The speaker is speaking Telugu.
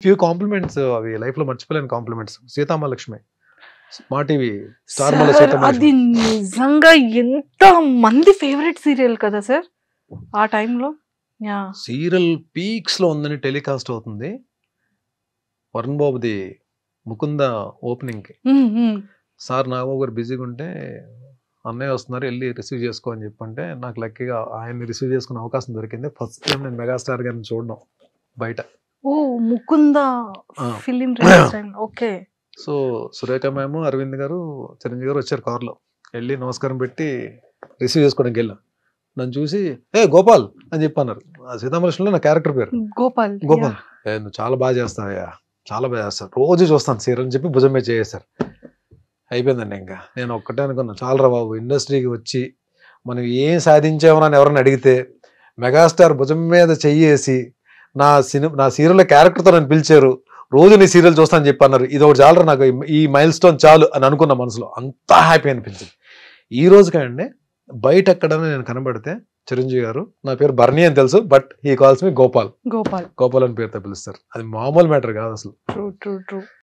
ఫ్యూ కాంప్లిమెంట్స్ అవి లైఫ్ లో మర్చిపోలేని కాంప్లిమెంట్స్. సీతామహాలక్ష్మి మా టీవీ స్టార్ మల్ల సార్ అది సీతామహాలక్ష్మి. నిజంగా ఎంత మంది ఫేవరెట్ సీరియల్ కదా సార్ ఆ టైంలో. యా సీరియల్ పీక్స్ లో ఉందని టెలికాస్ట్ అవుతుంది. వరుణ్ బాబుది ముకుంద ఓపెనింగ్ కి సార్ నాగబాబు గారు బిజీగా ఉంటే అన్నయ్య వస్తున్నారు వెళ్ళి రిసీవ్ చేసుకో అని చెప్పంటే నాకు లక్కీగా ఆయన్ని రిసీవ్ చేసుకునే అవకాశం దొరికింది. ఫస్ట్ టైం నేను మెగాస్టార్ గారిని చూడడం బయట. ఓ ముకుంద ఆ. Film release time. Okay. So Surekha ma'am, Aravind garu, Chiranjeevi గారు వచ్చారు కార్లో. వెళ్ళి నమస్కారం పెట్టి రిసీవ్ చేసుకోవడానికి వెళ్ళాం. నన్ను చూసి ఏ గోపాల్ అని చెప్పి అన్నారు. ఆ సీతామహాలక్ష్మిలో నా క్యారెక్టర్ పేరు గోపాల్. గోపాల్. నువ్వు చాలా బాగా చేస్తావయ్యా, చాలా బాగా చేస్తావు, రోజు చూస్తాను సీరియల్ అని చెప్పి భుజం మీద చేసేసారు. అయిపోయిందండి. ఇంకా నేను ఒక్కటే అనుకున్నా, చాలరా బాబు ఇండస్ట్రీకి వచ్చి మనం ఏం సాధించామని ఎవరైనా అడిగితే మెగాస్టార్ భుజం మీద చెయ్యేసి నా సీరియల్ క్యారెక్టర్తో నన్ను పిలిచారు, రోజు నీ సీరియల్ చూస్తా అని చెప్పి అన్నారు. ఇది ఒకటి చాలరా నాకు, ఈ మైల్ స్టోన్ చాలు అని అనుకున్న మనసులో. అంతా హ్యాపీ అనిపించింది. ఈ రోజు కండి బయట ఎక్కడైనా నేను కనబడితే చిరంజీవి గారు నా పేరు బర్నీ అని తెలుసు, బట్ హీ కాల్స్ మీ గోపాల్. గోపాల్ గోపాల్ అని పేరుతో పిలుస్తారు. అది మామూలు మ్యాటర్ కాదు అసలు. True true true.